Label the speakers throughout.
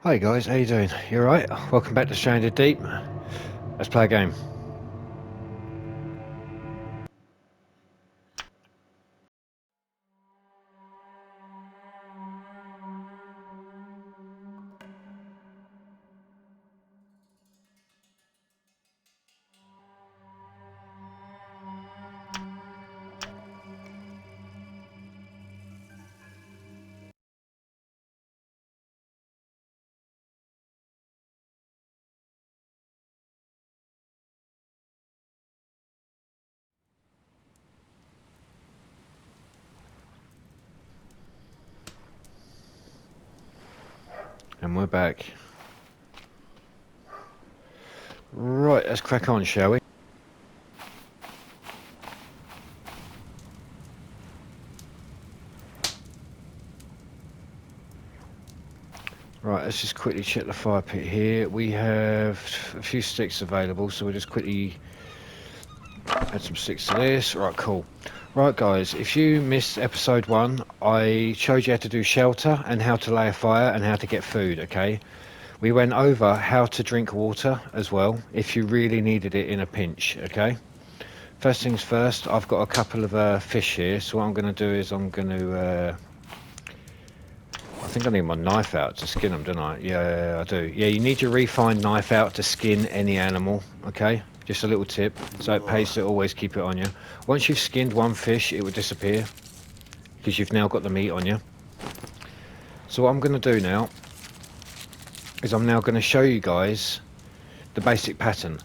Speaker 1: Hi guys, how you doing? You alright? Welcome back to Stranded Deep. Let's play a game. And we're back. Right, let's crack on, shall we? Right, let's just quickly check the fire pit here. We have a few sticks available, so we'll just quickly add some sticks to this. Right, cool. Right guys, if you missed episode 1, I showed you how to do shelter and how to lay a fire and how to get food, okay? We went over how to drink water as well, if you really needed it in a pinch, okay? First things first, I've got a couple of fish here, so what I'm going to do is I'm going to... I think I need my knife out to skin them, don't I? Yeah, I do. Yeah, you need your refined knife out to skin any animal, okay? Just a little tip, so it pays to always keep it on you. Once you've skinned one fish, it will disappear, because you've now got the meat on you. So what I'm going to do now, is I'm now going to show you guys the basic pattern.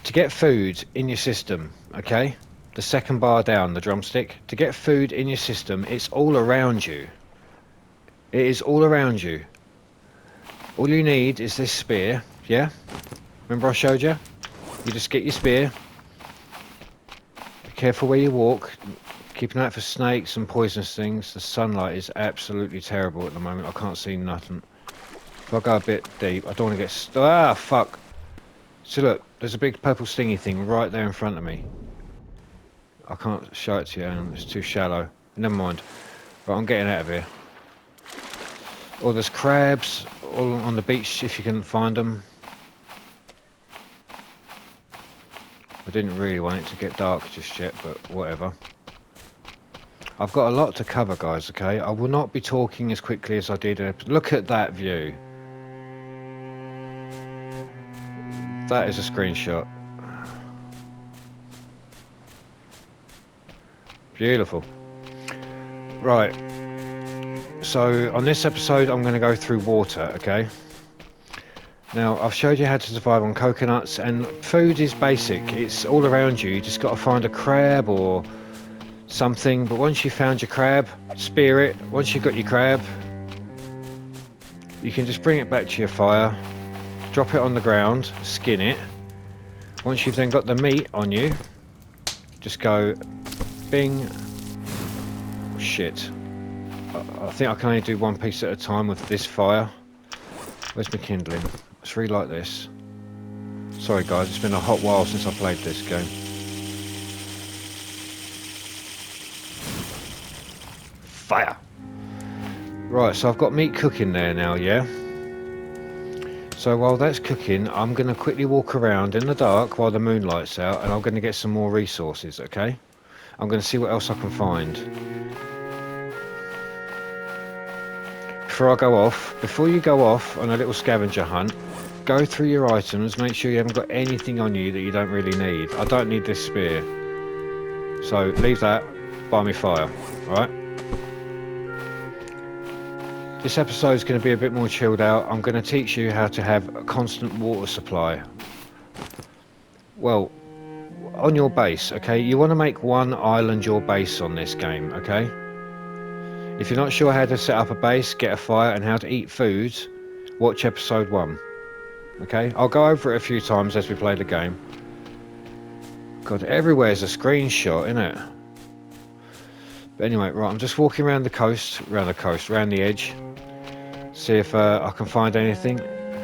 Speaker 1: To get food in your system, okay? The second bar down, the drumstick. To get food in your system, it's all around you. It is all around you. All you need is this spear, yeah? Remember I showed you? You just get your spear. Be careful where you walk. Keep an eye out for snakes and poisonous things. The sunlight is absolutely terrible at the moment. I can't see nothing. If I go a bit deep, I don't want to get... Ah, fuck! So look, there's a big purple stingy thing right there in front of me. I can't show it to you, it's too shallow. Never mind. Right, I'm getting out of here. Oh, there's crabs all on the beach if you can find them. I didn't really want it to get dark just yet, but whatever. I've got a lot to cover, guys, okay? I will not be talking as quickly as I did. Look at that view. That is a screenshot. Beautiful. Right. So on this episode, I'm going to go through water, okay? Now, I've showed you how to survive on coconuts, and food is basic. It's all around you. You just got to find a crab or something. But once you've found your crab, spear it. Once you've got your crab, you can just bring it back to your fire, drop it on the ground, skin it. Once you've then got the meat on you, just go bing. Shit. I think I can only do one piece at a time with this fire. Where's my kindling? Let's relight this. Sorry guys, it's been a hot while since I played this game. Fire! Right, so I've got meat cooking there now, yeah? So while that's cooking, I'm going to quickly walk around in the dark while the moonlight's out, and I'm going to get some more resources, okay? I'm going to see what else I can find. Before you go off on a little scavenger hunt, go through your items, make sure you haven't got anything on you that you don't really need. I don't need this spear, so leave that, buy me fire, alright? This episode is going to be a bit more chilled out. I'm going to teach you how to have a constant water supply. Well, on your base, okay? You want to make one island your base on this game, okay? If you're not sure how to set up a base, get a fire, and how to eat food, watch episode 1. Okay? I'll go over it a few times as we play the game. God, everywhere's a screenshot, innit? But anyway, right, I'm just walking around the coast, around the edge. See if I can find anything.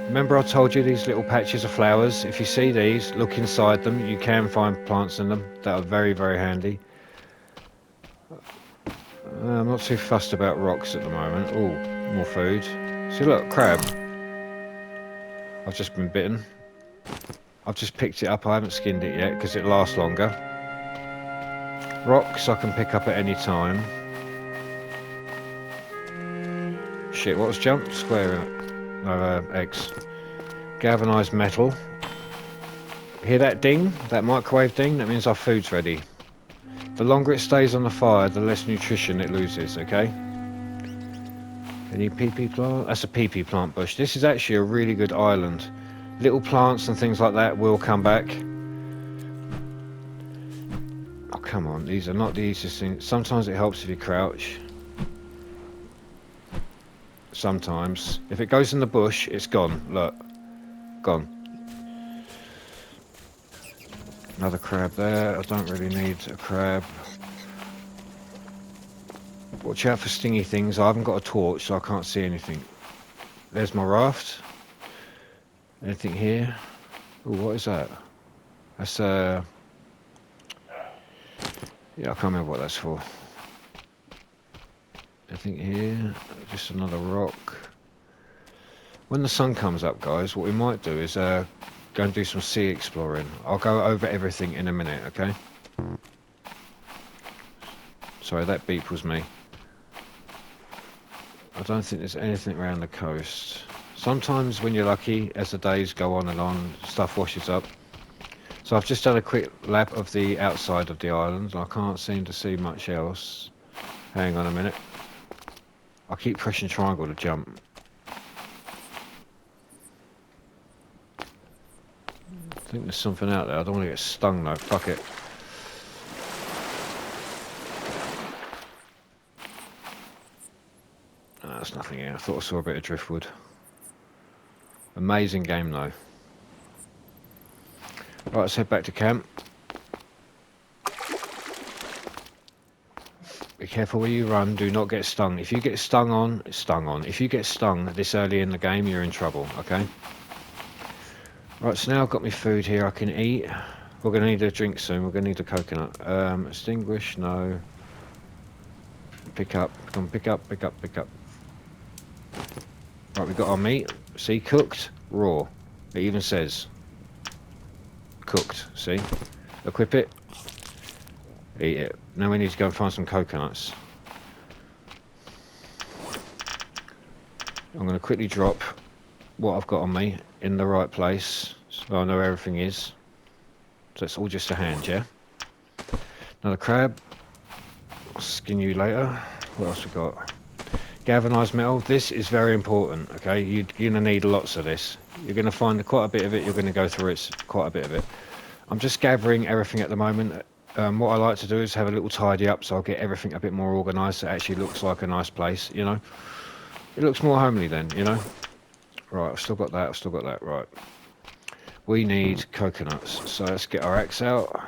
Speaker 1: Remember I told you these little patches of flowers? If you see these, look inside them. You can find plants in them that are very, very handy. I'm not too fussed about rocks at the moment. Oh, more food. See, look, crab. I've just been bitten. I've just picked it up. I haven't skinned it yet because it lasts longer. Rocks I can pick up at any time. Shit, what's jump? Square in it. No, X. Galvanised metal. Hear that ding? That microwave ding? That means our food's ready. The longer it stays on the fire, the less nutrition it loses, okay? Any PP plant? That's a PP plant bush. This is actually a really good island. Little plants and things like that will come back. Oh, come on. These are not the easiest things. Sometimes it helps if you crouch. Sometimes. If it goes in the bush, it's gone. Look. Gone. Another crab there. I don't really need a crab. Watch out for stingy things. I haven't got a torch, so I can't see anything. There's my raft. Anything here? Oh, what is that? That's yeah, I can't remember what that's for. Anything here? Just another rock. When the sun comes up, guys, what we might do is go and do some sea exploring. I'll go over everything in a minute, okay? Sorry, that beep was me. I don't think there's anything around the coast. Sometimes when you're lucky, as the days go on and on, stuff washes up. So I've just done a quick lap of the outside of the island. I can't seem to see much else. Hang on a minute. I keep pressing triangle to jump. I think there's something out there. I don't want to get stung though. Fuck it. There's nothing here. I thought I saw a bit of driftwood. Amazing game though. Right, let's head back to camp. Be careful where you run. Do not get stung. If you get stung on, it's stung on. If you get stung this early in the game, you're in trouble, okay? Right, so now I've got my food here I can eat. We're going to need a drink soon. We're going to need a coconut. Extinguish, no. Pick up. Come on, pick up, pick up, pick up. Right, we've got our meat. See, cooked, raw. It even says cooked, see? Equip it. Eat it. Now we need to go and find some coconuts. I'm going to quickly drop what I've got on me in the right place so I know where everything is. So it's all just a hand, yeah? Another crab. I'll skin you later. What else we got? Galvanized metal. This is very important, okay? You're going to need lots of this. You're going to find quite a bit of it. You're going to go through it, quite a bit of it. I'm just gathering everything at the moment. What I like to do is have a little tidy up so I'll get everything a bit more organised so it actually looks like a nice place, you know? It looks more homely then, you know? Right, I've still got that, I've still got that, right. We need coconuts, so let's get our axe out.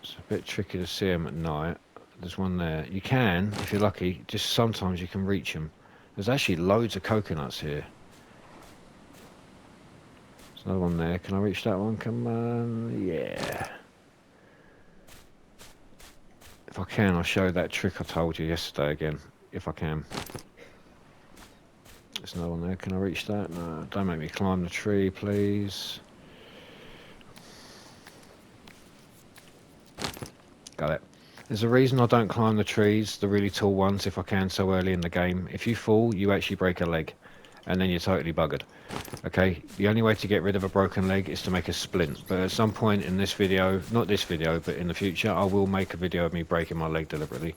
Speaker 1: It's a bit tricky to see them at night. There's one there. You can, if you're lucky, just sometimes you can reach them. There's actually loads of coconuts here. There's another one there. Can I reach that one? Come on. Yeah. If I can, I'll show that trick I told you yesterday again. If I can. There's another one there. Can I reach that? No, don't make me climb the tree, please. Got it. There's a reason I don't climb the trees, the really tall ones, if I can, so early in the game. If you fall, you actually break a leg, and then you're totally buggered. Okay, the only way to get rid of a broken leg is to make a splint. But at some point in this video, not this video, but in the future, I will make a video of me breaking my leg deliberately,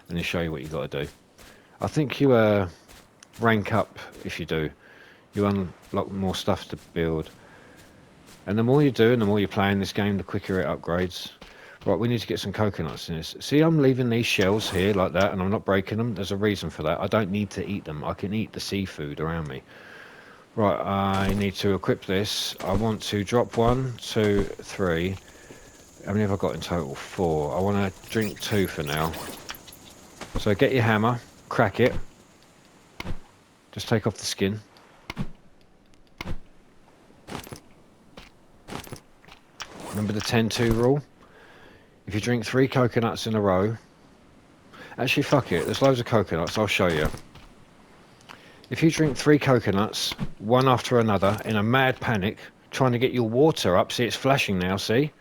Speaker 1: and then show you what you got to do. I think you rank up if you do. You unlock more stuff to build. And the more you do, and the more you play in this game, the quicker it upgrades. Right, we need to get some coconuts in this. See, I'm leaving these shells here like that, and I'm not breaking them. There's a reason for that. I don't need to eat them. I can eat the seafood around me. Right, I need to equip this. I want to drop 1, 2, 3. How many have I got in total? 4. I want to drink 2 for now. So get your hammer, crack it. Just take off the skin. Remember the 10-2 rule? If you drink 3 coconuts in a row, Actually, fuck it. There's loads of coconuts. I'll show you. If you drink 3 coconuts, one after another, in a mad panic, trying to get your water up, see it's flashing now, see?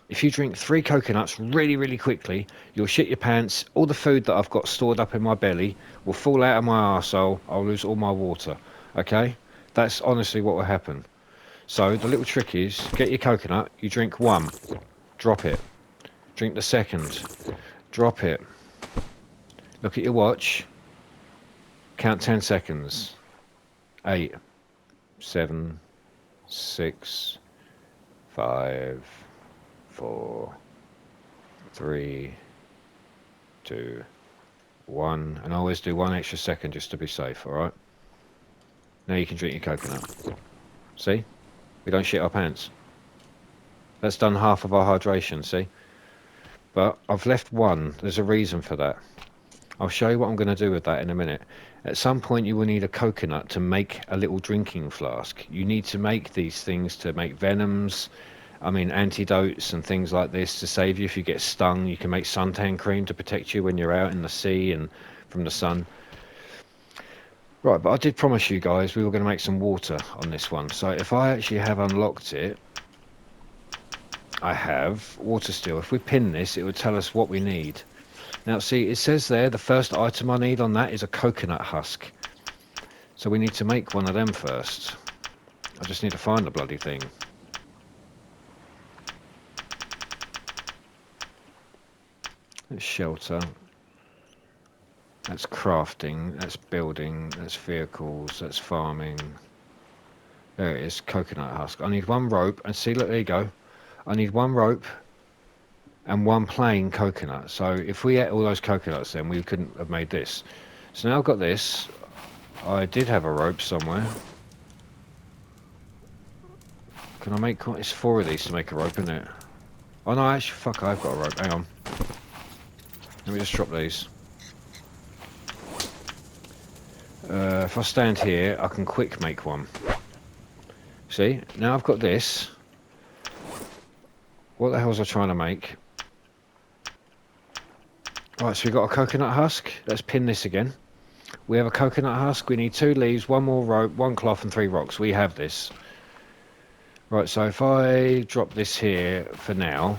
Speaker 1: If you drink 3 coconuts really, really quickly, you'll shit your pants. All the food that I've got stored up in my belly will fall out of my arsehole. I'll lose all my water. Okay? That's honestly what will happen. So the little trick is, get your coconut, you drink 1, drop it. Drink the second, drop it. Look at your watch. Count 10 seconds. 8, 7, 6, 5, 4, 3, 2, 1. And I always do 1 extra second just to be safe, alright? Now you can drink your coconut. See? We don't shit our pants. That's done half of our hydration, see? But I've left 1. There's a reason for that. I'll show you what I'm going to do with that in a minute. At some point you will need a coconut to make a little drinking flask. You need to make these things to make venoms, I mean antidotes and things like this to save you if you get stung. You can make suntan cream to protect you when you're out in the sea and from the sun. Right, but I did promise you guys we were going to make some water on this one. So if I actually have unlocked it, I have water still. If we pin this, it would tell us what we need. Now see, it says there the first item I need on that is a coconut husk. So we need to make one of them first. I just need to find the bloody thing. That's shelter. That's crafting. That's building. That's vehicles. That's farming. There it is, coconut husk. I need 1 rope. And see, look, there you go. I need 1 rope and 1 plain coconut. So if we ate all those coconuts then we couldn't have made this. So now I've got this. I did have a rope somewhere. Can I make... It's 4 of these to make a rope, isn't it? Oh no, actually, fuck, I've got a rope. Hang on. Let me just drop these. If I stand here, I can quick make one. See? Now I've got this. What the hell was I trying to make? Right, so we've got a coconut husk. Let's pin this again. We have a coconut husk. We need 2 leaves, 1 more rope, 1 cloth and 3 rocks. We have this. Right, so if I drop this here for now,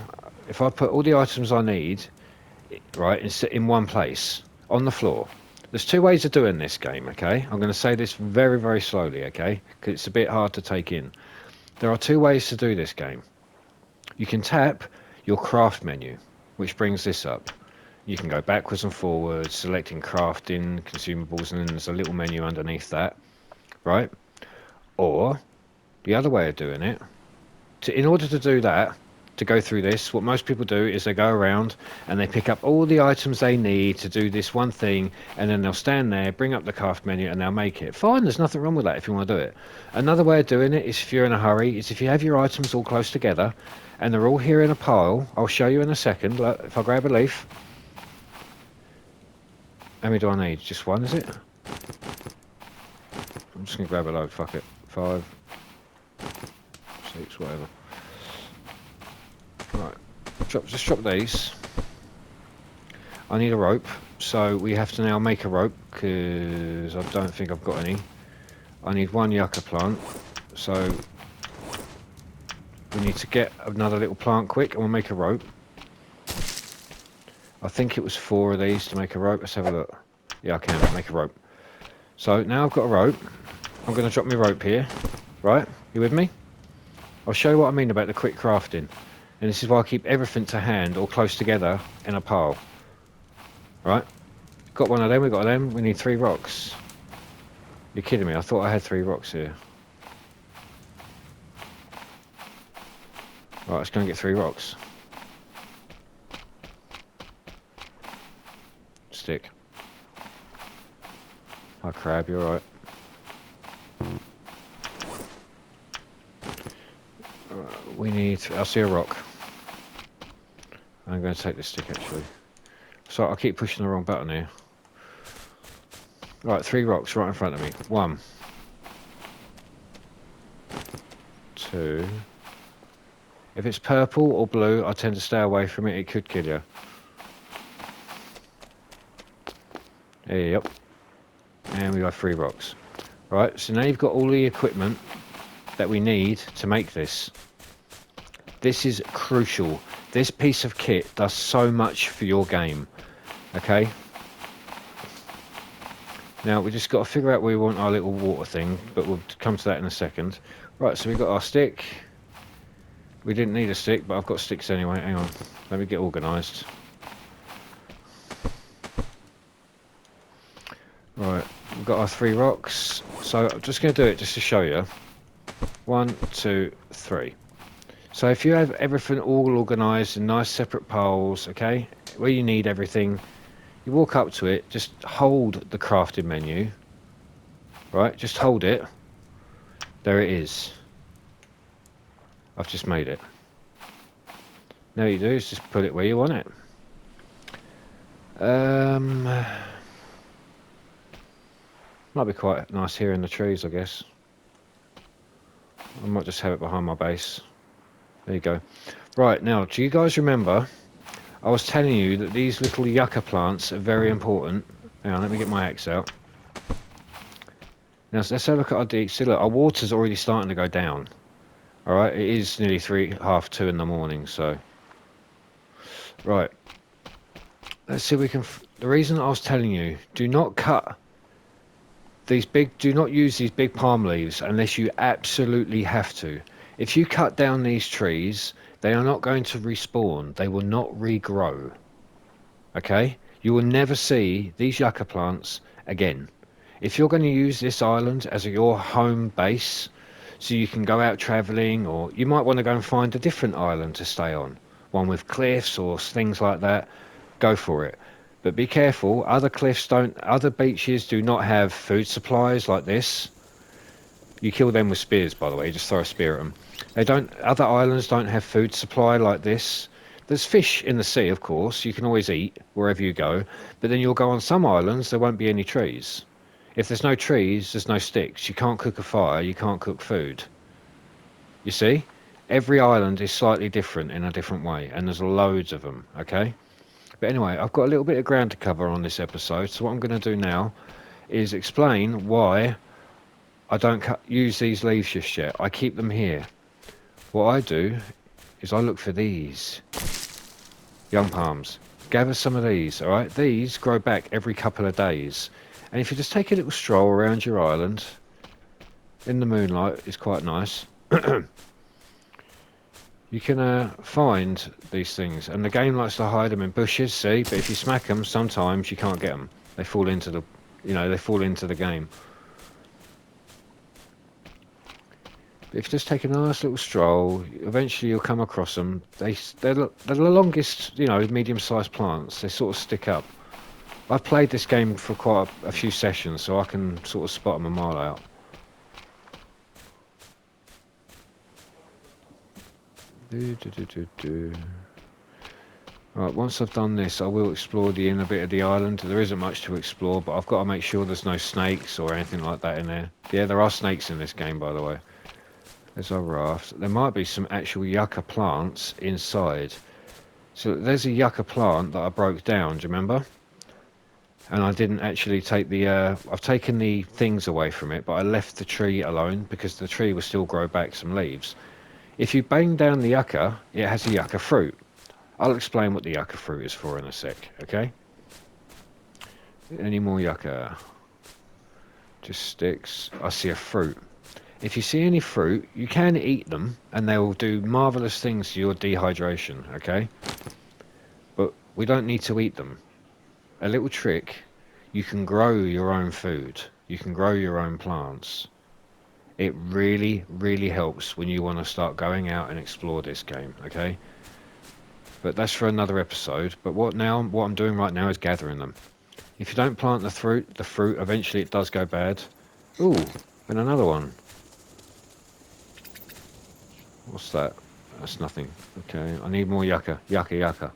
Speaker 1: if I put all the items I need, right, in one place, on the floor. There's 2 ways of doing this game, okay? I'm going to say this very, very slowly, okay? Because it's a bit hard to take in. There are 2 ways to do this game. You can tap your craft menu, which brings this up. You can go backwards and forwards, selecting crafting, consumables, and then there's a little menu underneath that, right? Or, the other way of doing it, in order to do that, to go through this, what most people do is they go around and they pick up all the items they need to do this one thing, and then they'll stand there, bring up the craft menu, and they'll make it. Fine, there's nothing wrong with that if you want to do it. Another way of doing it is if you're in a hurry, is if you have your items all close together, and they're all here in a pile. I'll show you in a second. Look, if I grab a leaf. How many do I need? Just 1, is it? I'm just going to grab a load, fuck it. 5, 6, whatever. Right, just drop these. I need a rope, so we have to now make a rope, because I don't think I've got any. I need 1 yucca plant, so we need to get another little plant quick, and we'll make a rope. I think it was 4 of these to make a rope. Let's have a look. Yeah, I can make a rope. So now I've got a rope. I'm going to drop my rope here. Right? You with me? I'll show you what I mean about the quick crafting. And this is why I keep everything to hand or close together in a pile. Right? Got 1 of them, we got them. We need 3 rocks. You're kidding me. I thought I had 3 rocks here. Right, let's go and get 3 rocks. Stick. Hi crab, you're alright. We need... I see a rock. I'm going to take this stick actually. So I keep pushing the wrong button here. Right, 3 rocks right in front of me. 1. 2. If it's purple or blue, I tend to stay away from it. It could kill you. Yep. And we got 3 rocks. Right, so now you've got all the equipment that we need to make this. This is crucial. This piece of kit does so much for your game. Okay? Now, we just got to figure out where we want our little water thing, but we'll come to that in a second. Right, so we've got our stick. We didn't need a stick, but I've got sticks anyway. Hang on. Let me get organised. Right, we've got our 3 rocks. So I'm just going to do it just to show you. 1, 2, 3. So if you have everything all organised in nice separate piles, okay, where you need everything, you walk up to it, just hold the crafting menu, right, just hold it, there it is. I've just made it. Now you do is just put it where you want it. Might be quite nice here in the trees, I guess. I might just have it behind my base. There you go. Right, now, do you guys remember I was telling you that these little yucca plants are very important? Hang on, let me get my axe out. Now, so let's have a look at our deep. See, look, our water's already starting to go down. Alright, it is nearly half 2 in the morning, so... Right. Let's see if we can... The reason I was telling you, do not cut these big... Do not use these big palm leaves unless you absolutely have to. If you cut down these trees, they are not going to respawn. They will not regrow. Okay? You will never see these yucca plants again. If you're going to use this island as your home base, so you can go out travelling, or you might want to go and find a different island to stay on. One with cliffs or things like that. Go for it. But be careful. Other beaches do not have food supplies like this. You kill them with spears, by the way. You just throw a spear at them. Other islands don't have food supply like this. There's fish in the sea, of course. You can always eat wherever you go. But then you'll go on some islands, there won't be any trees. If there's no trees, there's no sticks. You can't cook a fire, you can't cook food. You see? Every island is slightly different in a different way, and there's loads of them, okay? But anyway, I've got a little bit of ground to cover on this episode, so what I'm going to do now is explain why I don't use these leaves just yet. I keep them here. What I do is I look for these young palms. Gather some of these, alright? These grow back every couple of days. And if you just take a little stroll around your island, in the moonlight, it's quite nice. You can find these things. And the game likes to hide them in bushes, see? But if you smack them, sometimes you can't get them. They fall into the, they fall into the game. If you just take a nice little stroll, eventually you'll come across them. They're the longest, medium-sized plants. They sort of stick up. I've played this game for quite a few sessions, so I can sort of spot them a mile out. Right, once I've done this, I will explore the inner bit of the island. There isn't much to explore, but I've got to make sure there's no snakes or anything like that in there. Yeah, there are snakes in this game, by the way. There's our raft. There might be some actual yucca plants inside. So there's a yucca plant that I broke down, do you remember? And I didn't actually take the... I've taken the things away from it, but I left the tree alone because the tree will still grow back some leaves. If you bang down the yucca, it has a yucca fruit. I'll explain what the yucca fruit is for in a sec, okay? Any more yucca? Just sticks. I see a fruit. If you see any fruit, you can eat them, and they will do marvellous things to your dehydration, okay? But we don't need to eat them. A little trick, you can grow your own food. You can grow your own plants. It really, really helps when you want to start going out and explore this game, okay? But that's for another episode. But what I'm doing right now is gathering them. If you don't plant the fruit, eventually it does go bad. Ooh, and another one. What's that? That's nothing. Okay, I need more yucca. Yucca.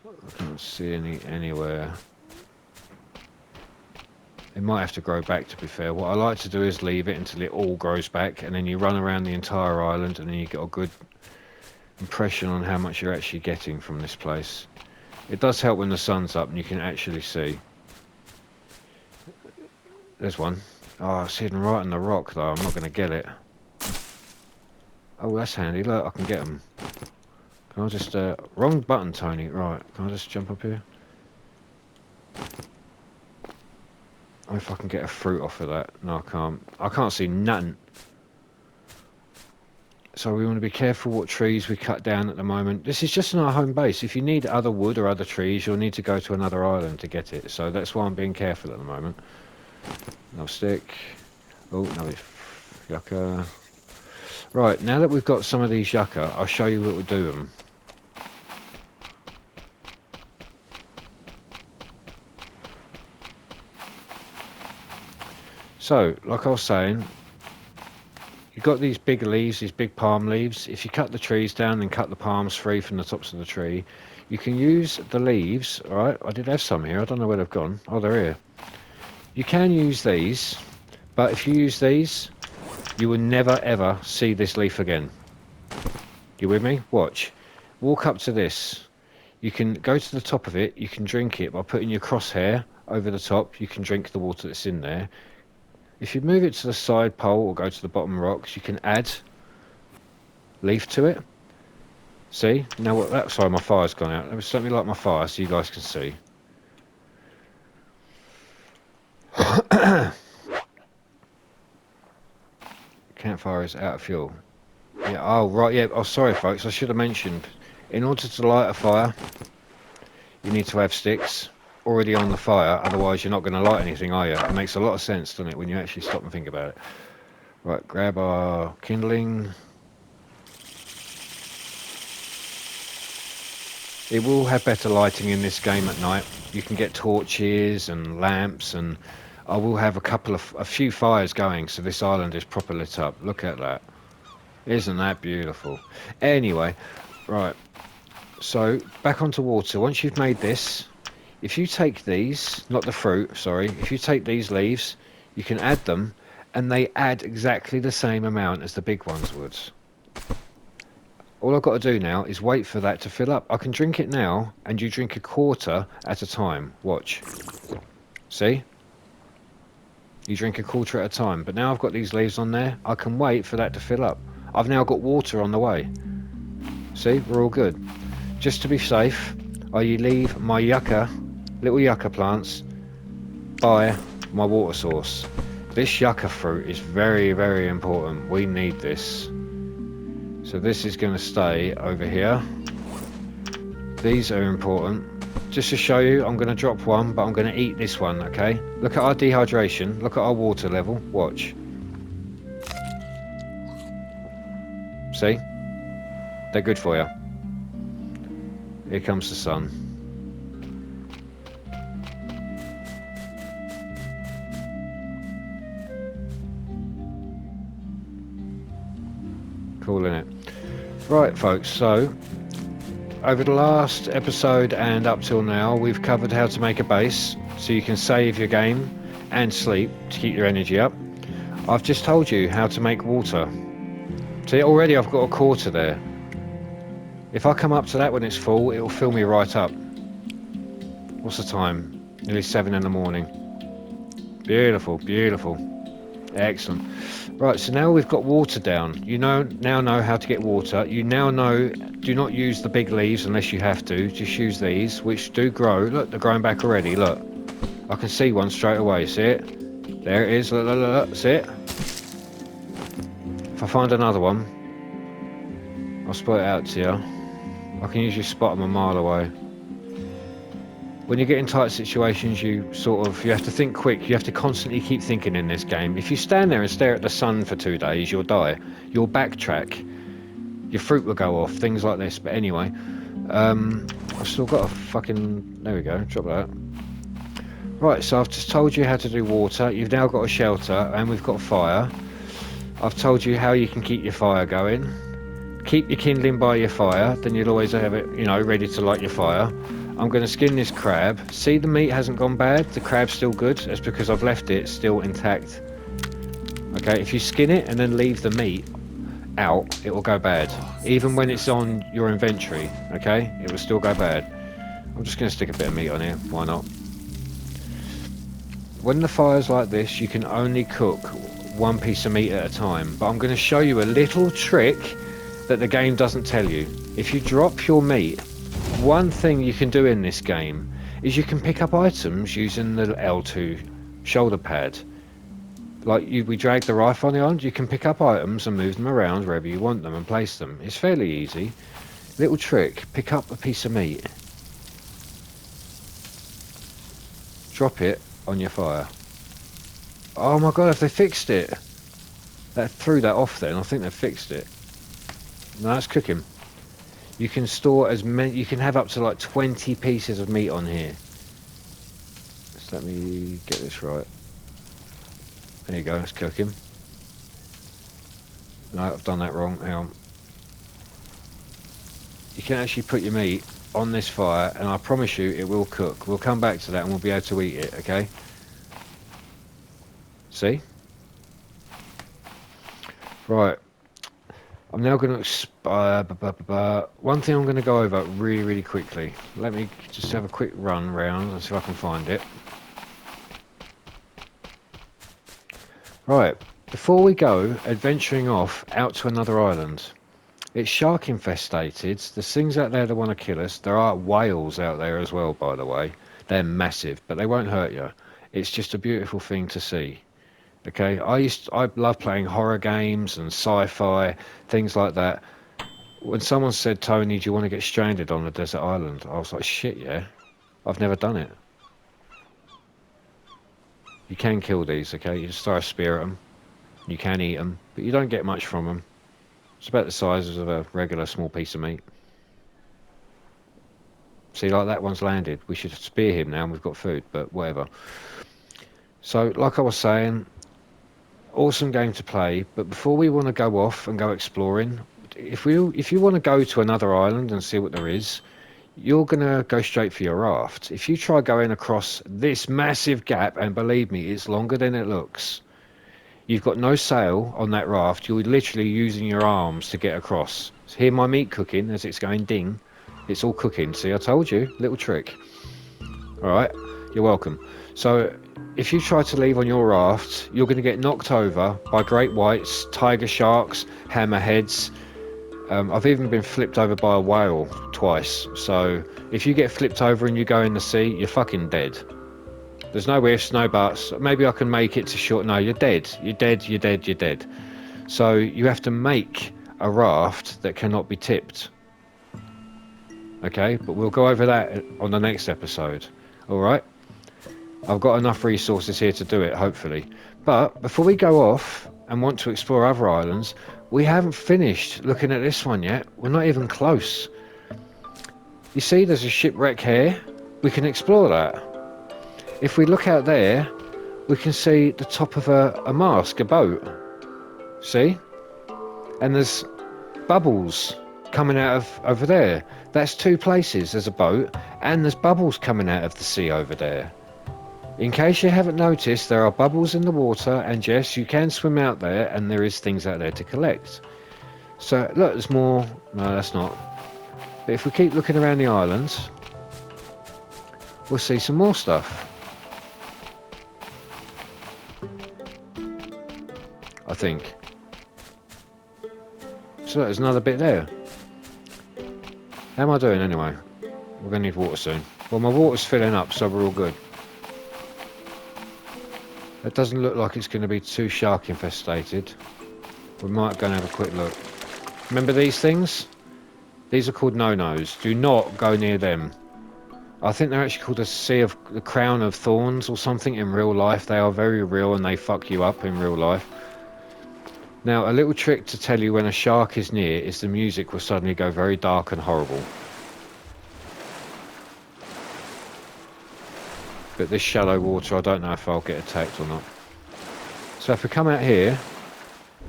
Speaker 1: I can't see anywhere. It might have to grow back, to be fair. What I like to do is leave it until it all grows back, and then you run around the entire island, and then you get a good impression on how much you're actually getting from this place. It does help when the sun's up and you can actually see. There's one. Oh, it's hidden right in the rock though. I'm not going to get it. Oh, that's handy. Look, I can get them. Can I just... wrong button, Tony. Right, can I just jump up here? Oh, if I can get a fruit off of that. No, I can't. I can't see nothing. So we want to be careful what trees we cut down at the moment. This is just in our home base. If you need other wood or other trees, you'll need to go to another island to get it. So that's why I'm being careful at the moment. Another stick. Oh, no, it's yucca. Right, now that we've got some of these yucca, I'll show you what we'll do with them. So, like I was saying, you've got these big leaves, these big palm leaves. If you cut the trees down and cut the palms free from the tops of the tree, you can use the leaves, alright? I did have some here, I don't know where they've gone. Oh, they're here. You can use these, but if you use these, you will never ever see this leaf again. You with me? Watch. Walk up to this. You can go to the top of it, you can drink it by putting your crosshair over the top. You can drink the water that's in there. If you move it to the side pole or go to the bottom rocks, you can add leaf to it. See? Now what that... Sorry, my fire's gone out. Let me light my fire so you guys can see. Campfire is out of fuel. Yeah, oh, right, yeah. Oh, sorry, folks. I should have mentioned. In order to light a fire, you need to have sticks already on the fire. Otherwise, you're not going to light anything, are you? It makes a lot of sense, doesn't it, when you actually stop and think about it. Right, grab our kindling. It will have better lighting in this game at night. You can get torches and lamps, and I will have a few fires going, so this island is proper lit up. Look at that. Isn't that beautiful? Anyway, right. So, back onto water. Once you've made this, if you take these, not the fruit, sorry, if you take these leaves, you can add them, and they add exactly the same amount as the big ones would. All I've got to do now is wait for that to fill up. I can drink it now, and you drink a quarter at a time. Watch. See? You drink a quarter at a time. But now I've got these leaves on there, I can wait for that to fill up. I've now got water on the way. See? We're all good. Just to be safe, I leave my yucca, little yucca plants, by my water source. This yucca fruit is very, very important. We need this. So this is going to stay over here. These are important. Just to show you, I'm going to drop one, but I'm going to eat this one, okay? Look at our dehydration. Look at our water level. Watch. See? They're good for you. Here comes the sun. Cool, innit? Right, folks, so over the last episode and up till now, we've covered how to make a base so you can save your game and sleep to keep your energy up. I've just told you how to make water. See, already I've got a quarter there. If I come up to that when it's full, it'll fill me right up. What's the time? Nearly 7 in the morning. Beautiful, beautiful. Excellent. Right, so now we've got water down. You now know how to get water. You now know, do not use the big leaves unless you have to. Just use these, which do grow. Look, they're growing back already, look. I can see one straight away, see it? There it is, look, look, look, look. See it? If I find another one, I'll spot it out to you. I can usually spot them a mile away. When you get in tight situations, you have to think quick. You have to constantly keep thinking in this game. If you stand there and stare at the sun for 2 days, you'll die. You'll backtrack. Your fruit will go off, things like this. But anyway, I've still got a fucking... There we go, drop that. Right, so I've just told you how to do water. You've now got a shelter, and we've got fire. I've told you how you can keep your fire going. Keep your kindling by your fire, then you'll always have it, you know, ready to light your fire. I'm going to skin this crab. See, the meat hasn't gone bad. The crab's still good. That's because I've left it still intact. Okay, if you skin it and then leave the meat out, it will go bad. Even when it's on your inventory, okay, it will still go bad. I'm just going to stick a bit of meat on here, why not? When the fire's like this, you can only cook one piece of meat at a time, but I'm going to show you a little trick that the game doesn't tell you. If you drop your meat, one thing you can do in this game is you can pick up items using the L2 shoulder pad. Like we drag the rifle on the island, you can pick up items and move them around wherever you want them and place them. It's fairly easy. Little trick, pick up a piece of meat. Drop it on your fire. Oh my god, have they fixed it? That threw that off then, I think they've fixed it. No, that's cooking. You can store as many, you can have up to like 20 pieces of meat on here. Just let me get this right. There you go, it's cooking. No, I've done that wrong, hang on. You can actually put your meat on this fire and I promise you it will cook. We'll come back to that and we'll be able to eat it, okay? See? Right. I'm now going to... one thing I'm going to go over really quickly. Let me just have a quick run round and see if I can find it. Right. Before we go adventuring off out to another island, it's shark infestated. There's things out there that want to kill us. There are whales out there as well, by the way. They're massive, but they won't hurt you. It's just a beautiful thing to see. Okay, I love playing horror games and sci-fi, things like that. When someone said, Tony, do you want to get stranded on a desert island? I was like, shit, yeah. I've never done it. You can kill these, okay? You just throw a spear at them. You can eat them, but you don't get much from them. It's about the size of a regular small piece of meat. See, like that one's landed. We should spear him now and we've got food, but whatever. So, like I was saying, awesome game to play, but before we want to go off and go exploring, if you want to go to another island and see what there is, you're going to go straight for your raft. If you try going across this massive gap, and believe me, it's longer than it looks, you've got no sail on that raft. You're literally using your arms to get across. So hear my meat cooking as it's going ding. It's all cooking. See, I told you, little trick. All right, you're welcome. So if you try to leave on your raft, you're going to get knocked over by great whites, tiger sharks, hammerheads. I've even been flipped over by a whale twice. So if you get flipped over and you go in the sea, you're fucking dead. There's no ifs, no buts. Maybe I can make it to short. No, you're dead. You're dead, you're dead, you're dead. So you have to make a raft that cannot be tipped. Okay, but we'll go over that on the next episode. All right? I've got enough resources here to do it, hopefully. But before we go off and want to explore other islands, we haven't finished looking at this one yet. We're not even close. You see, there's a shipwreck here. We can explore that. If we look out there, we can see the top of a mast, a boat. See? And there's bubbles coming out of over there. That's two places. There's a boat and there's bubbles coming out of the sea over there. In case you haven't noticed, there are bubbles in the water, and yes, you can swim out there, and there is things out there to collect. So, look, there's more. No, that's not. But if we keep looking around the islands, we'll see some more stuff. I think. So, look, there's another bit there. How am I doing anyway? We're going to need water soon. Well, my water's filling up, so we're all good. It doesn't look like it's going to be too shark infestated. We might go and have a quick look. Remember these things? These are called no-nos. Do not go near them. I think they're actually called the crown of thorns or something in real life. They are very real and they fuck you up in real life. Now, a little trick to tell you when a shark is near is the music will suddenly go very dark and horrible. But this shallow water, I don't know if I'll get attacked or not. So if we come out here,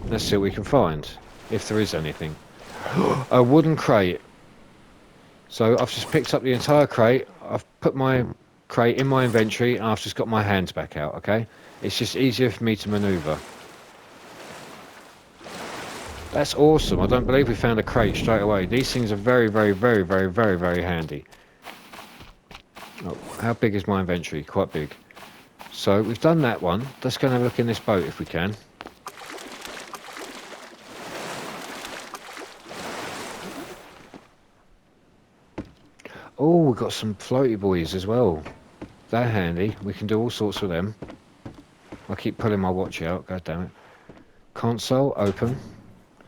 Speaker 1: let's see what we can find, if there is anything. A wooden crate. So I've just picked up the entire crate. I've put my crate in my inventory and I've just got my hands back out, okay? It's just easier for me to maneuver. That's awesome. I don't believe we found a crate straight away. These things are very, very, very, very, very, very handy. How big is my inventory? Quite big. So we've done that one. Let's go and have a look in this boat if we can. Oh, we've got some floaty buoys as well. They're handy. We can do all sorts with them. I keep pulling my watch out. God damn it. Console, open.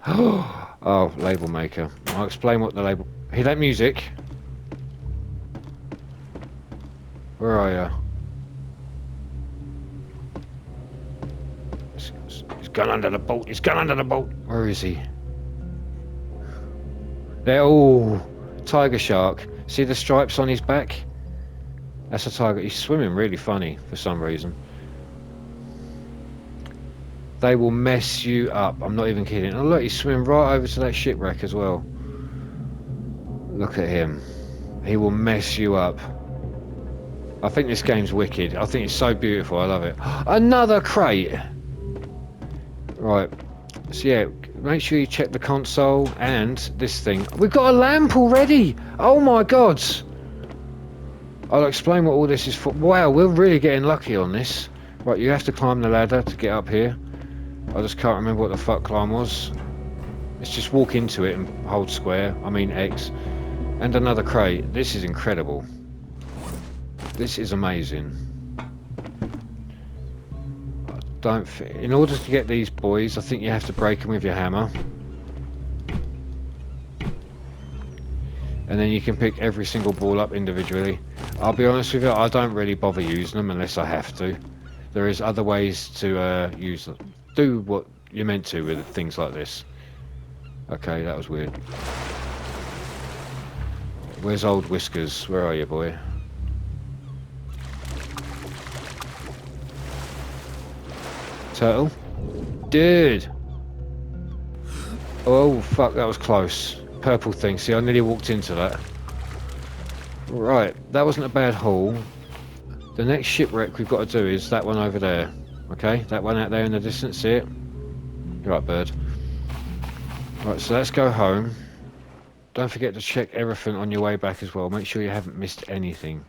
Speaker 1: Oh, label maker. I'll explain what the label... Hear that music? Where are you? He's gone under the boat. He's gone under the boat. Where is he? There. Oh, tiger shark. See the stripes on his back? That's a tiger. He's swimming really funny for some reason. They will mess you up. I'm not even kidding. Oh look, he's swimming right over to that shipwreck as well. Look at him. He will mess you up. I think this game's wicked. I think it's so beautiful. I love it. Another crate. Right. So yeah, make sure you check the console and this thing. We've got a lamp already. Oh my god. I'll explain what all this is for. Wow, we're really getting lucky on this. Right, you have to climb the ladder to get up here. I just can't remember what the fuck climb was. Let's just walk into it and hold square. I mean X. And another crate. This is incredible. This is amazing. In order to get these boys, I think you have to break them with your hammer. And then you can pick every single ball up individually. I'll be honest with you, I don't really bother using them unless I have to. There is other ways to use them. Do what you're meant to with things like this. Okay, that was weird. Where's old Whiskers? Where are you, boy? Turtle? Dude! Oh, fuck, that was close. Purple thing. See, I nearly walked into that. Right, that wasn't a bad haul. The next shipwreck we've got to do is that one over there. Okay, that one out there in the distance, see it? You're right, bird. Right, so let's go home. Don't forget to check everything on your way back as well. Make sure you haven't missed anything.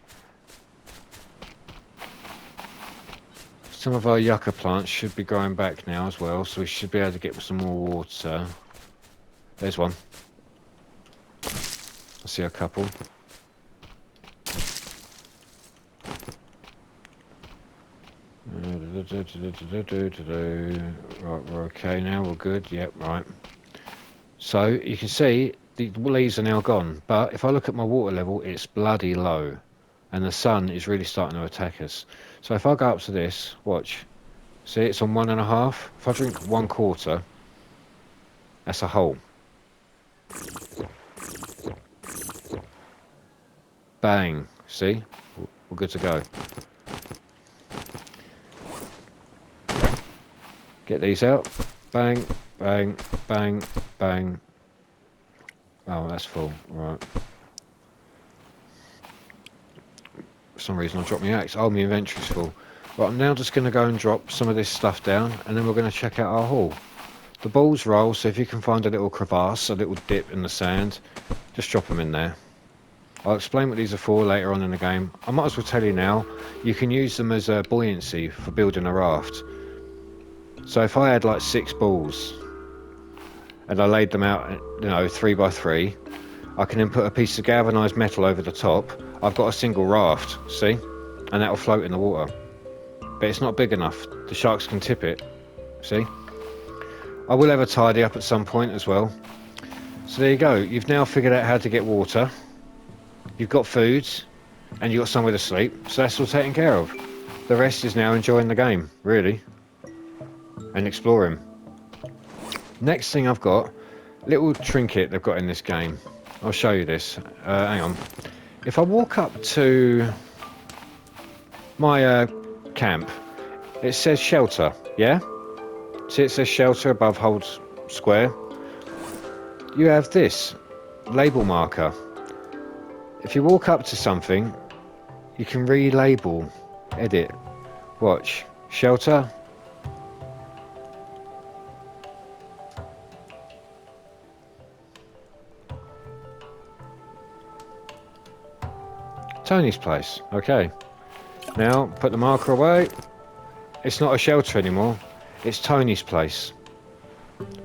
Speaker 1: Some of our yucca plants should be growing back now as well, so we should be able to get some more water. There's one. I see a couple. Right, we're okay now, we're good, yep, right. So, you can see, the leaves are now gone, but if I look at my water level, it's bloody low. And the sun is really starting to attack us. So if I go up to this, watch. See, it's on 1.5. If I drink 1/4, that's a whole. Bang. See? We're good to go. Get these out. Bang, bang, bang, bang. Oh, that's full. Right. For some reason I dropped my axe. Oh, my inventory's full. Right, I'm now just going to go and drop some of this stuff down, and then we're going to check out our haul. The balls roll, so if you can find a little crevasse, a little dip in the sand, just drop them in there. I'll explain what these are for later on in the game. I might as well tell you now, you can use them as a buoyancy for building a raft. So if I had like 6 balls, and I laid them out, you know, 3 by 3, I can then put a piece of galvanised metal over the top. I've got a single raft, see? And that'll float in the water. But it's not big enough. The sharks can tip it, see? I will have a tidy up at some point as well. So there you go. You've now figured out how to get water. You've got food, and you've got somewhere to sleep. So that's all taken care of. The rest is now enjoying the game, really. And exploring. Next thing I've got, little trinket they've got in this game. I'll show you this. Hang on. If I walk up to my camp, it says shelter, yeah? See, it says shelter above hold square. You have this label marker. If you walk up to something, you can relabel, edit. Watch, shelter. Tony's place. Okay. Now, put the marker away. It's not a shelter anymore. It's Tony's place.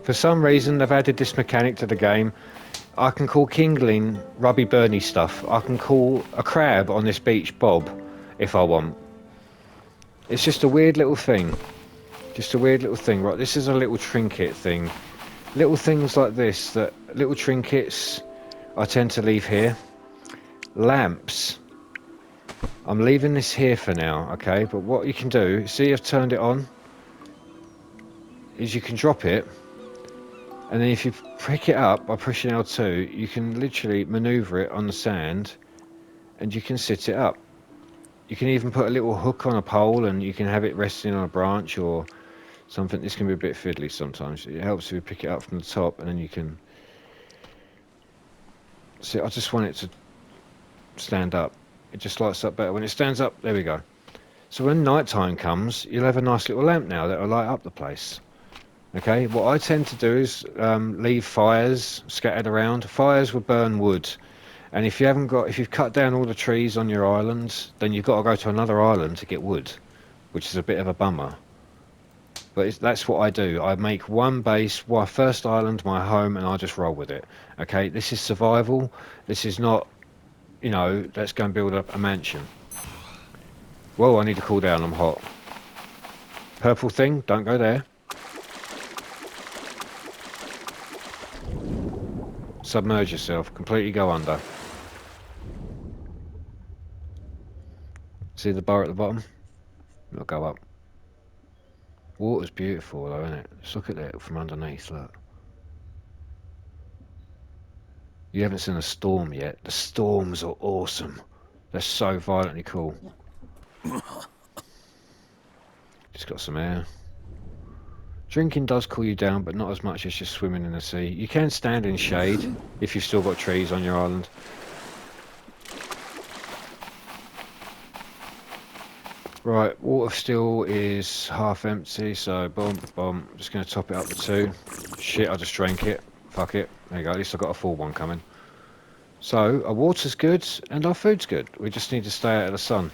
Speaker 1: For some reason, they've added this mechanic to the game. I can call Kingling Rubby Bernie stuff. I can call a crab on this beach Bob, if I want. It's just a weird little thing. Just a weird little thing. Right, this is a little trinket thing. Little things like this, little trinkets, I tend to leave here. Lamps. I'm leaving this here for now, okay? But what you can do, see I've turned it on, is you can drop it, and then if you pick it up by pushing L2, you can literally maneuver it on the sand, and you can sit it up. You can even put a little hook on a pole, and you can have it resting on a branch or something. This can be a bit fiddly sometimes. It helps if you pick it up from the top, and then you can... See, I just want it to stand up. It just lights up better when it stands up. There we go. So when night time comes, you'll have a nice little lamp now that will light up the place. Okay, what I tend to do is leave fires scattered around. Fires will burn wood, and if you've cut down all the trees on your island, then you've got to go to another island to get wood, which is a bit of a bummer. But that's what I do. I make one base, first island, my home, and I just roll with it. Okay, this is survival. This is not, you know, let's go and build up a mansion. Whoa, I need to cool down, I'm hot. Purple thing, don't go there. Submerge yourself, completely go under. See the bar at the bottom? It'll go up. Water's beautiful though, isn't it? Just look at it from underneath, look. You haven't seen a storm yet. The storms are awesome. They're so violently cool. Just got some air. Drinking does cool you down, but not as much as just swimming in the sea. You can stand in shade if you've still got trees on your island. Right, water still is half empty, so boom, boom. I'm just going to top it up to 2. Shit, I just drank it. Fuck it. There you go, at least I've got a full one coming. So, our water's good, and our food's good. We just need to stay out of the sun.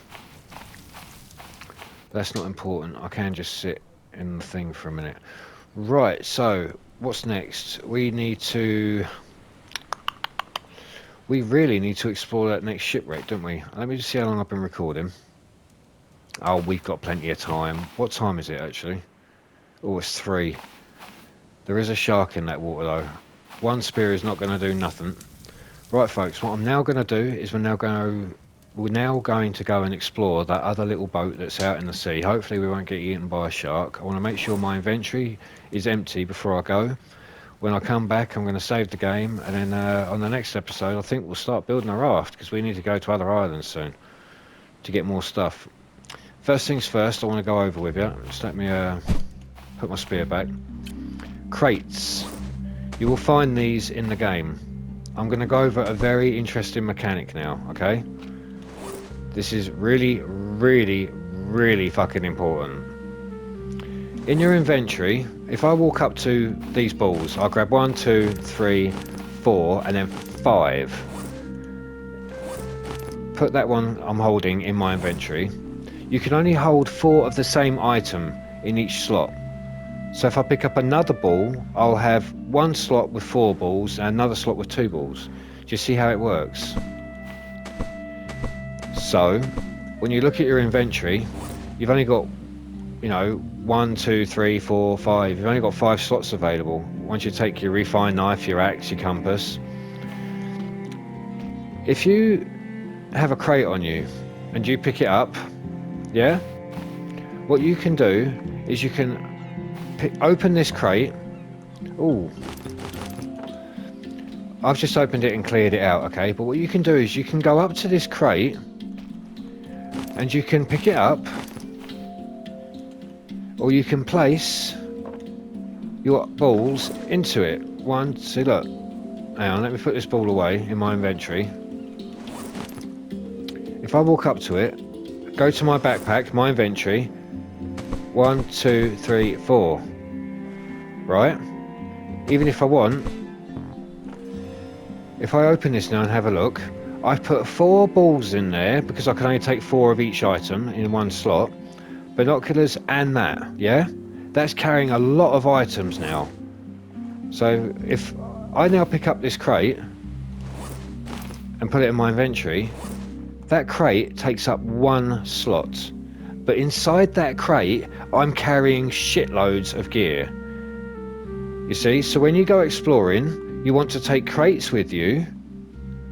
Speaker 1: That's not important. I can just sit in the thing for a minute. Right, so, what's next? We really need to explore that next shipwreck, don't we? Let me just see how long I've been recording. Oh, we've got plenty of time. What time is it, actually? Oh, it's 3. There is a shark in that water, though. One spear is not going to do nothing. Right, folks, what I'm now going to do is we're now going to go and explore that other little boat that's out in the sea. Hopefully we won't get eaten by a shark. I want to make sure my inventory is empty before I go. When I come back, I'm going to save the game, and then on the next episode, I think we'll start building a raft, because we need to go to other islands soon to get more stuff. First things first, I want to go over with you. Just let me put my spear back. Crates. You will find these in the game. I'm going to go over a very interesting mechanic now, okay? This is really, really, really fucking important. In your inventory, if I walk up to these balls, I'll grab 1, 2, 3, 4, and then 5. Put that one I'm holding in my inventory. You can only hold 4 of the same item in each slot. So if I pick up another ball, I'll have 1 slot with 4 balls and another slot with 2 balls. Do you see how it works? So, when you look at your inventory, you've only got, you know, 1, 2, 3, 4, 5. You've only got 5 slots available. Once you take your refined knife, your axe, your compass. If you have a crate on you and you pick it up, yeah, what you can do is you can open this crate. Ooh, I've just opened it and cleared it out, okay? But what you can do is you can go up to this crate and you can pick it up, or you can place your balls into it. 1, 2, look. Hang on, let me put this ball away in my inventory. If I walk up to it, go to my backpack, my inventory, 1, 2, 3, 4. Right? Even if I want, if I open this now and have a look, I've put 4 balls in there because I can only take 4 of each item in one slot. Binoculars and that, yeah? That's carrying a lot of items now. So if I now pick up this crate and put it in my inventory, that crate takes up 1 slot. But inside that crate, I'm carrying shitloads of gear. You see, so when you go exploring, you want to take crates with you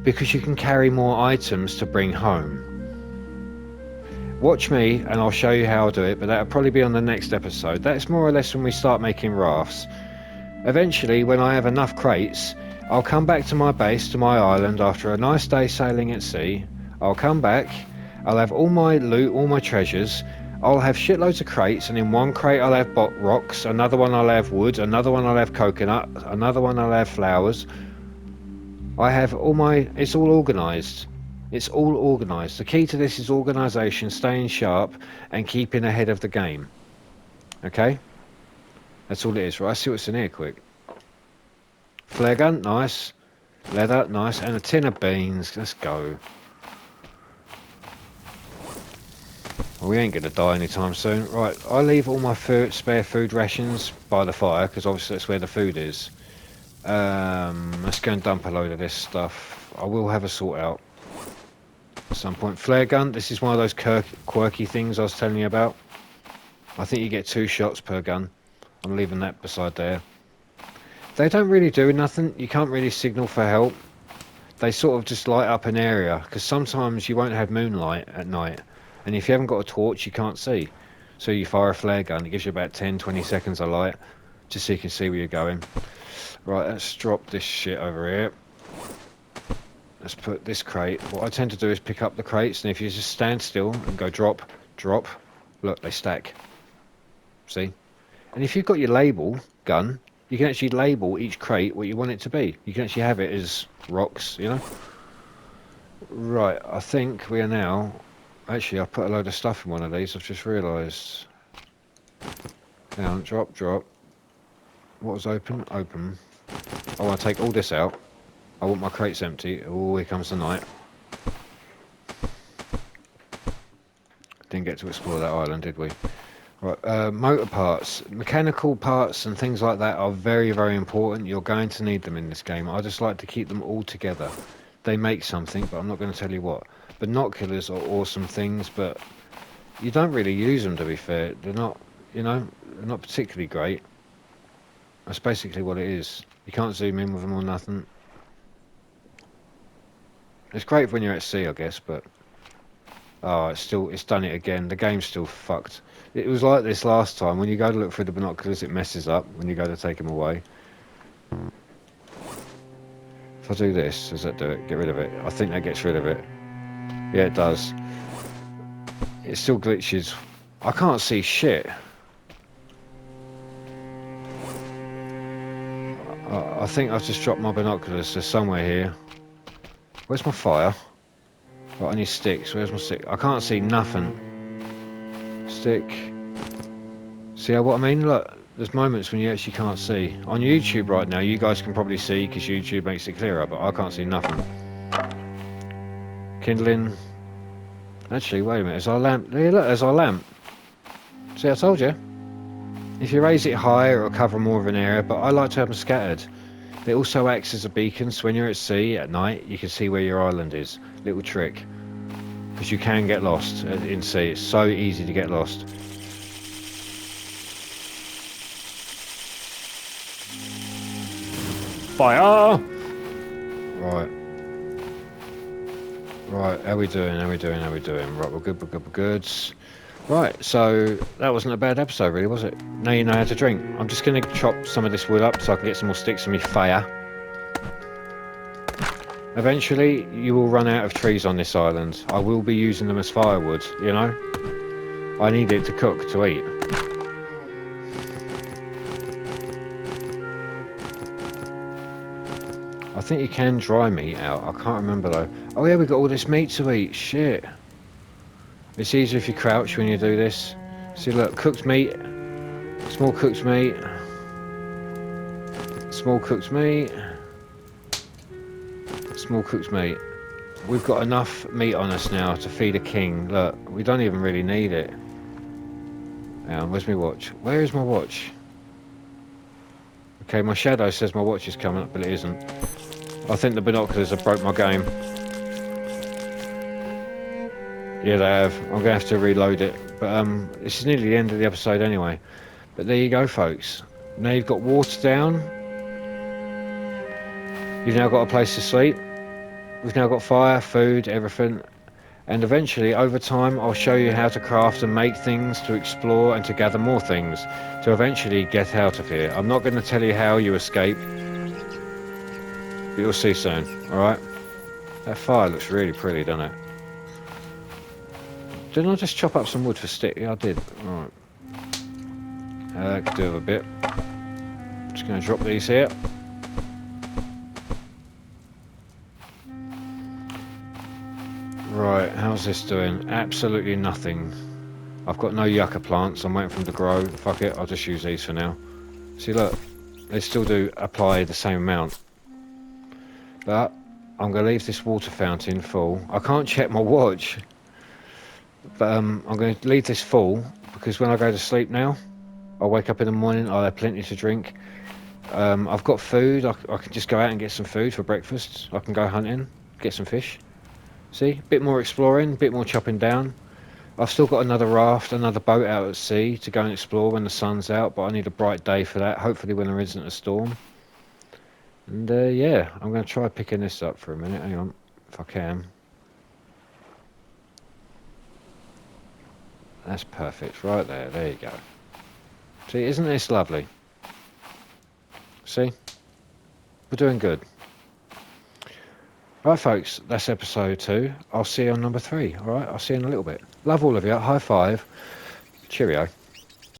Speaker 1: because you can carry more items to bring home. Watch me and I'll show you how I'll do it, but that'll probably be on the next episode. That's more or less when we start making rafts. Eventually, when I have enough crates, I'll come back to my base, to my island, after a nice day sailing at sea. I'll come back, I'll have all my loot, all my treasures. I'll have shitloads of crates, and in one crate I'll have rocks, another one I'll have wood, another one I'll have coconut, another one I'll have flowers. I have all my... it's all organised. It's all organised. The key to this is organisation, staying sharp, and keeping ahead of the game. Okay? That's all it is. Right, let's see what's in here quick. Flare gun, nice. Leather, nice. And a tin of beans. Let's go. Well, we ain't going to die anytime soon. Right, I leave all my spare food rations by the fire, because obviously that's where the food is. Let's go and dump a load of this stuff. I will have a sort out at some point. Flare gun, this is one of those quirky things I was telling you about. I think you get 2 shots per gun. I'm leaving that beside there. They don't really do nothing. You can't really signal for help. They sort of just light up an area, because sometimes you won't have moonlight at night, and if you haven't got a torch you can't see. So you fire a flare gun, it gives you about 10-20 seconds of light, just so you can see where you're going. Right, let's drop this shit over here. Let's put this crate. What I tend to do is pick up the crates, and if you just stand still and go drop, drop, look, they stack. See? And if you've got your label gun, you can actually label each crate what you want it to be. You can actually have it as rocks, you know? Right, I think we are now... Actually, I put a load of stuff in one of these, I've just realised. Down, drop, drop. What was open? Open. I want to take all this out. I want my crates empty. Oh, here comes the night. Didn't get to explore that island, did we? Right, motor parts, mechanical parts and things like that are very, very important. You're going to need them in this game. I just like to keep them all together. They make something, but I'm not going to tell you what. Binoculars are awesome things, but you don't really use them, to be fair. They're not, you know, they're not particularly great. That's basically what it is. You can't zoom in with them or nothing. It's great when you're at sea, I guess, but... oh, it's done it again. The game's still fucked. It was like this last time. When you go to look through the binoculars, it messes up when you go to take them away. If I do this, does that do it? Get rid of it. I think that gets rid of it. Yeah, it does. It still glitches. I can't see shit. I think I've just dropped my binoculars. They're somewhere here. Where's my fire? Right, I need sticks. Where's my stick? I can't see nothing. Stick. See what I mean? Look, there's moments when you actually can't see. On YouTube right now, you guys can probably see because YouTube makes it clearer, but I can't see nothing. Kindling. Actually, wait a minute. There's our lamp. There, look, there's our lamp. See, I told you. If you raise it higher, it'll cover more of an area, but I like to have them scattered. It also acts as a beacon, so when you're at sea at night, you can see where your island is. Little trick. Because you can get lost in sea. It's so easy to get lost. Fire! Right. Right, how we doing? How we doing? How we doing? Right, we're good, we're good, we're good. Right, so that wasn't a bad episode really, was it? Now you know how to drink. I'm just going to chop some of this wood up so I can get some more sticks in my fire. Eventually, you will run out of trees on this island. I will be using them as firewood, you know? I need it to cook, to eat. I think you can dry meat out. I can't remember though. Oh yeah, we've got all this meat to eat. Shit. It's easier if you crouch when you do this. See, look, cooked meat. Small cooked meat. Small cooked meat. Small cooked meat. We've got enough meat on us now to feed a king. Look, we don't even really need it. Hang on, where's my watch? Where is my watch? Okay, my shadow says my watch is coming up, but it isn't. I think the binoculars have broke my game. Yeah, they have. I'm going to have to reload it. But this is nearly the end of the episode anyway. But there you go, folks. Now you've got water down. You've now got a place to sleep. We've now got fire, food, everything. And eventually, over time, I'll show you how to craft and make things, to explore and to gather more things, to eventually get out of here. I'm not going to tell you how you escape, but you'll see soon, alright? That fire looks really pretty, doesn't it? Didn't I just chop up some wood for stick? Yeah, I did. Alright. Could do with a bit. Just going to drop these here. Right, how's this doing? Absolutely nothing. I've got no yucca plants, I'm waiting for them to grow. Fuck it, I'll just use these for now. See, look, they still do apply the same amount. But I'm going to leave this water fountain full. I can't check my watch. But I'm going to leave this full, because when I go to sleep now, I'll wake up in the morning, I'll have plenty to drink. I've got food, I can just go out and get some food for breakfast. I can go hunting, get some fish. See, a bit more exploring, a bit more chopping down. I've still got another raft, another boat out at sea to go and explore when the sun's out, but I need a bright day for that, hopefully when there isn't a storm. And yeah, I'm going to try picking this up for a minute, hang on, if I can. That's perfect, right there you go. See, isn't this lovely? See? We're doing good. Right, folks, that's episode 2. I'll see you on number 3, alright? I'll see you in a little bit. Love all of you. High five. Cheerio.